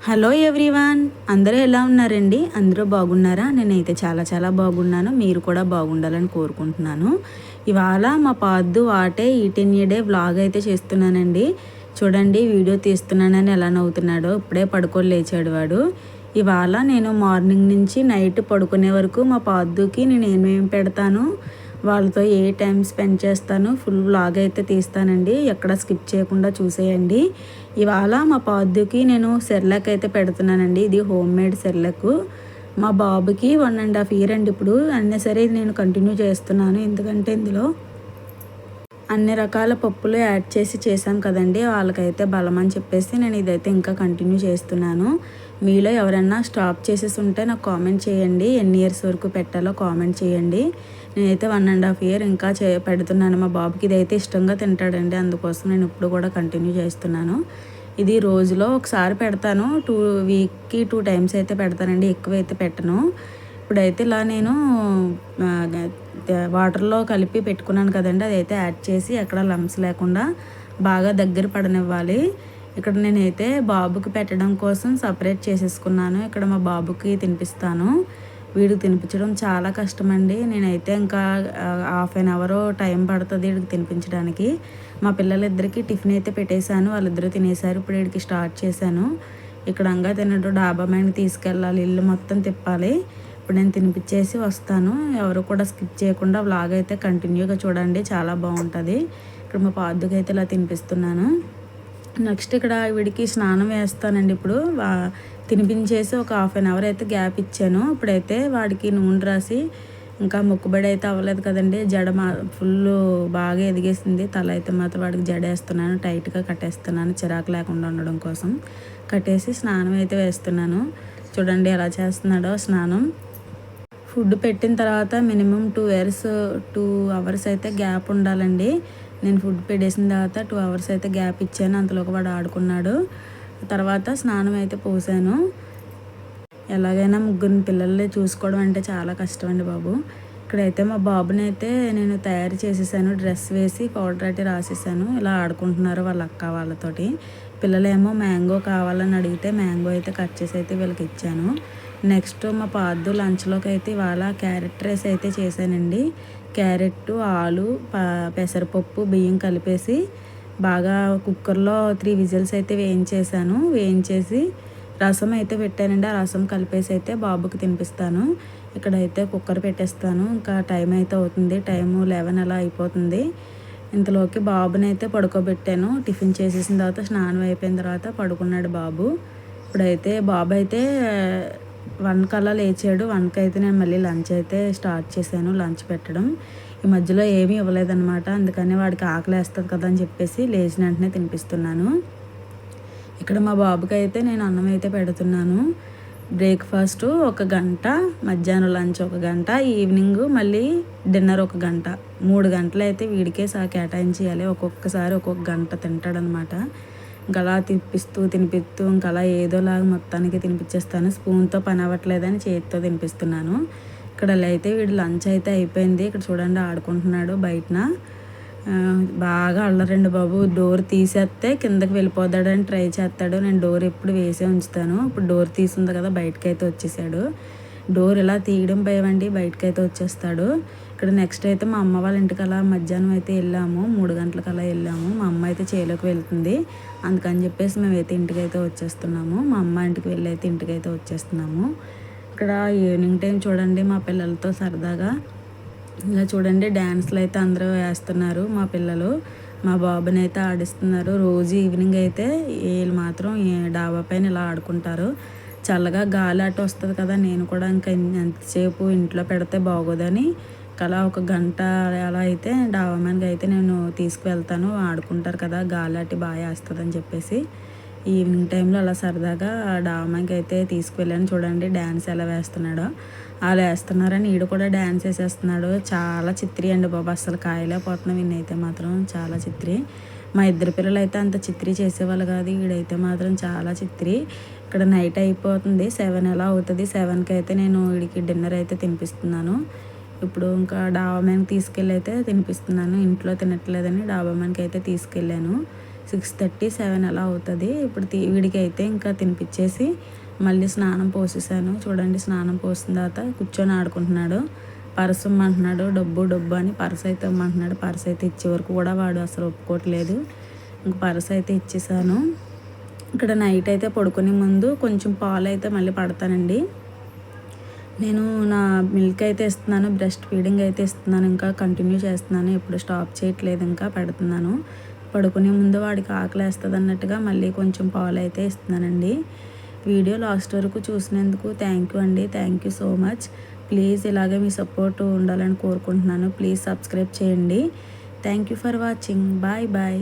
Hello everyone, అందరూ ఎలా ఉన్నారండి? అందరూ బాగున్నారా? నేనైతే చాలా చాలా బాగున్నాను. మీరు కూడా బాగుండాలని కోరుకుంటున్నాను. ఇవాళ మా పాద్దు what I eat in a day vlog అయితే చేస్తున్నానండి. చూడండి, వీడియో తీస్తున్నానని ఎలా నవ్వుతున్నాడో. ఇప్పుడే పడుకొని లేచాడు వాడు. ఇవాళ నేను మార్నింగ్ నుంచి నైట్ పడుకునే వరకు మా పాద్దుకి నేను ఏమేమి పెడతాను, వాళ్ళతో ఏ టైం స్పెండ్ చేస్తాను, ఫుల్ వ్లాగ్ అయితే తీస్తానండి. ఎక్కడ స్కిప్ చేయకుండా చూసేయండి. ఇవాళ మా పాద్దుకి నేను సెర్లాక్ అయితే పెడుతున్నానండి. ఇది హోమ్ మేడ్ సెర్లాక్. మా బాబుకి 1.5 ఇయర్ అండి ఇప్పుడు. అయినా సరే నేను కంటిన్యూ చేస్తున్నాను, ఎందుకంటే ఇందులో అన్ని రకాల పప్పులు యాడ్ చేసి చేశాం కదండి, వాళ్ళకైతే బలం అని చెప్పేసి నేను ఇదైతే ఇంకా కంటిన్యూ చేస్తున్నాను. మీలో ఎవరైనా స్టాప్ చేసేసి ఉంటే నాకు కామెంట్ చేయండి. ఎన్ని ఇయర్స్ వరకు పెట్టాలో కామెంట్ చేయండి. నేనైతే 1.5 ఇయర్ ఇంకా పెడుతున్నాను. మా బాబుకి ఇదైతే ఇష్టంగా తింటాడండి, అందుకోసం నేను ఇప్పుడు కూడా కంటిన్యూ చేస్తున్నాను. ఇది రోజులో ఒకసారి పెడతాను. వీక్కి 2 టైమ్స్ అయితే పెడతానండి, ఎక్కువైతే పెట్టను. ఇప్పుడైతే ఇలా నేను వాటర్లో కలిపి పెట్టుకున్నాను కదండి, అదైతే యాడ్ చేసి ఎక్కడ లంప్స్ లేకుండా బాగా దగ్గర పడనివ్వాలి. ఇక్కడ నేనైతే బాబుకి పెట్టడం కోసం సపరేట్ చేసేసుకున్నాను. ఇక్కడ మా బాబుకి తినిపిస్తాను. వీడికి తినిపించడం చాలా కష్టమండి. నేనైతే ఇంకా హాఫ్ అన్ అవర్ టైం పడుతుంది వీడికి తినిపించడానికి. మా పిల్లలిద్దరికీ టిఫిన్ అయితే పెట్టేశాను, వాళ్ళిద్దరూ తినేశారు. ఇప్పుడు వీడికి స్టార్ట్ చేశాను. ఇక్కడ అంగా తినట్టు డాబా మీద తీసుకెళ్ళాలి, ఇల్లు మొత్తం తిప్పాలి. ఇప్పుడు నేను తినిపించేసి వస్తాను. ఎవరు కూడా స్కిప్ చేయకుండా వ్లాగ్ అయితే కంటిన్యూగా చూడండి, చాలా బాగుంటుంది. ఇక్కడ మా పాదుకి అయితే ఇలా తినిపిస్తున్నాను. నెక్స్ట్ ఇక్కడ వీడికి స్నానం వేస్తానండి. ఇప్పుడు తినిపించేసి ఒక హాఫ్ అన్ అవర్ అయితే గ్యాప్ ఇచ్చాను. ఇప్పుడైతే వాడికి నూనె రాసి, ఇంకా మొక్కుబడి అయితే అవ్వలేదు కదండి, జడ ఫుల్ బాగా ఎదిగేసింది. తల అయితే మాత్రం వాడికి జడ వేస్తున్నాను, టైట్గా కట్టేస్తున్నాను చిరాకు లేకుండా ఉండడం కోసం. కట్టేసి స్నానం అయితే వేస్తున్నాను. చూడండి ఎలా చేస్తున్నాడో స్నానం. ఫుడ్ పెట్టిన తర్వాత మినిమం 2 అవర్స్ అయితే గ్యాప్ ఉండాలండి. నేను ఫుడ్ పెట్టేసిన తర్వాత 2 అవర్స్ అయితే గ్యాప్ ఇచ్చాను. అంతలోకి వాడు ఆడుకున్నాడు. తర్వాత స్నానం అయితే పోసాను. ఎలాగైనా ముగ్గురిని పిల్లల్ని చూసుకోవడం అంటే చాలా కష్టం అండి బాబు. ఇక్కడైతే మా బాబుని అయితే నేను తయారు చేసేసాను, డ్రెస్ వేసి పౌడర్ అయితే రాసేసాను. ఇలా ఆడుకుంటున్నారు వాళ్ళ అక్క వాళ్ళతోటి. పిల్లలేమో మ్యాంగో కావాలని అడిగితే మ్యాంగో అయితే కట్ చేసి అయితే వీళ్ళకి ఇచ్చాను. నెక్స్ట్ మా పాదు లంచ్లోకి అయితే ఇవాళ క్యారెట్ రైస్ అయితే చేశానండి. క్యారెట్, ఆలు, పెసరపప్పు, బియ్యం కలిపేసి బాగా కుక్కర్లో 3 విజిల్స్ అయితే వేయించేసాను. వేయించేసి రసం అయితే పెట్టానండి. ఆ రసం కలిపేసి అయితే బాబుకి తినిపిస్తాను. ఇక్కడైతే కుక్కర్ పెట్టేస్తాను. ఇంకా టైం అయితే అవుతుంది, టైము 11 అలా అయిపోతుంది. ఇంతలోకి బాబుని అయితే పడుకోబెట్టాను. టిఫిన్ చేసేసిన తర్వాత స్నానం అయిపోయిన తర్వాత పడుకున్నాడు బాబు. ఇప్పుడైతే బాబు అయితే 1 కల్లా లేచాడు. 1కి అయితే నేను మళ్ళీ లంచ్ అయితే స్టార్ట్ చేశాను, లంచ్ పెట్టడం. ఈ మధ్యలో ఏమీ ఇవ్వలేదన్నమాట, అందుకని వాడికి ఆకలి వేస్తుంది కదా అని చెప్పేసి లేచిన వెంటనే తినిపిస్తున్నాను. ఇక్కడ మా బాబుకి అయితే నేను అన్నం అయితే పెడుతున్నాను. బ్రేక్ఫాస్ట్ 1 గంట, మధ్యాహ్నం లంచ్ 1 గంట, ఈవినింగ్ మళ్ళీ డిన్నర్ 1 గంట. 3 గంటలు అయితే వీడికే కేటాయించేయాలి. ఒక్కొక్కసారి ఒక్కొక్క గంట తింటాడనమాట. ఇంకా అలా తినిపిస్తూ ఇంకా అలా ఏదోలాగా మొత్తానికి తినిపించేస్తాను. స్పూన్తో పని అవ్వట్లేదని చేతితో తినిపిస్తున్నాను. ఇక్కడ అయితే వీడు లంచ్ అయితే అయిపోయింది. ఇక్కడ చూడండి ఆడుకుంటున్నాడు బయటన. బాగా అల్లరండి బాబు. డోర్ తీసేస్తే కిందకి వెళ్ళిపోతాడని ట్రై చేస్తాడు. నేను డోర్ ఎప్పుడు వేసే ఉంచుతాను. ఇప్పుడు డోర్ తీసింది కదా, బయటకైతే వచ్చేసాడు. డోర్ ఇలా తీయడం భయమండి, బయటకైతే వచ్చేస్తాడు. ఇక్కడ నెక్స్ట్ అయితే మా అమ్మ వాళ్ళ ఇంటికి అలా మధ్యాహ్నం అయితే వెళ్ళాము. 3 గంటలకు అలా వెళ్ళాము. మా అమ్మ అయితే చేలోకి వెళ్తుంది, అందుకని చెప్పేసి మేమైతే ఇంటికైతే వచ్చేస్తున్నాము. మా అమ్మ ఇంటికి వెళ్ళి అయితే ఇంటికైతే వచ్చేస్తున్నాము. ఇక్కడ ఈవినింగ్ టైం చూడండి మా పిల్లలతో సరదాగా ఇలా చూడండి డ్యాన్స్లు అయితే అందరూ వేస్తున్నారు. మా పిల్లలు మా బాబుని అయితే ఆడిస్తున్నారు. రోజు ఈవినింగ్ అయితే వీళ్ళు మాత్రం డాబా పైన ఇలా ఆడుకుంటారు. చల్లగా గాలి అటు వస్తుంది కదా, నేను కూడా ఇంకా ఎంతసేపు ఇంట్లో పెడితే బాగోదని అలా 1 గంట అలా అయితే డాబా మీదకి అయితే నేను తీసుకువెళ్తాను. ఆడుకుంటారు కదా, గాలి అటు బాగా వేస్తుంది అని చెప్పేసి ఈవినింగ్ టైంలో అలా సరదాగా డాబా మీదకి అయితే తీసుకువెళ్ళాను. చూడండి డ్యాన్స్ ఎలా వేస్తున్నాడో. అలా వేస్తున్నారని వీడు కూడా డ్యాన్స్ వేసేస్తున్నాడు. చాలా చిత్రి అండి బాబు, అసలు కాయలేకపోతున్నాం. వీడినైతే మాత్రం చాలా చిత్రి. మా ఇద్దరు పిల్లలు అయితే అంత చిత్రి చేసేవాళ్ళు కాదు, వీడైతే మాత్రం చాలా చిత్రి. ఇక్కడ నైట్ అయిపోతుంది, 7 ఎలా అవుతుంది. 7కి అయితే నేను వీడికి డిన్నర్ అయితే తినిపిస్తున్నాను. ఇప్పుడు ఇంకా డాబా మీదకి తీసుకెళ్ళి అయితే తినిపిస్తున్నాను. ఇంట్లో తినట్లేదని డాబా మీదకి అయితే తీసుకెళ్ళాను. 6:30, 7 అలా అవుతుంది. ఇప్పుడు వీడికి అయితే ఇంకా తినిపించేసి మళ్ళీ స్నానం పోసేసాను. చూడండి, స్నానం పోసిన తర్వాత కూర్చొని ఆడుకుంటున్నాడు. పర్స్ ఇమ్మంటున్నాడు, డబ్బు డబ్బు అని పర్స్ అయితే ఇమ్మంటున్నాడు. పర్స్ అయితే ఇచ్చే వరకు కూడా వాడు అసలు ఒప్పుకోవట్లేదు. ఇంక పర్స్ అయితే ఇచ్చేసాను. ఇక్కడ నైట్ అయితే పడుకునే ముందు కొంచెం పాలు అయితే మళ్ళీ పడతానండి. నేను నా మిల్క్ అయితే ఇస్తున్నాను, బ్రెస్ట్ ఫీడింగ్ అయితే ఇస్తున్నాను, ఇంకా కంటిన్యూ చేస్తున్నాను, ఎప్పుడు స్టాప్ చేయట్లేదు, ఇంకా పెడుతున్నాను. పడుకునే ముందు వాడికి ఆకలి వేస్తుంది అన్నట్టుగా మళ్ళీ కొంచెం పాలు అయితే ఇస్తున్నానండి. వీడియో లాస్ట్ వరకు చూసినందుకు థ్యాంక్ యూ అండి. Thank you so much. Please ఇలాగే మీ సపోర్ట్ ఉండాలని కోరుకుంటున్నాను. ప్లీజ్ సబ్స్క్రైబ్ చేయండి. Thank you for watching. Bye bye.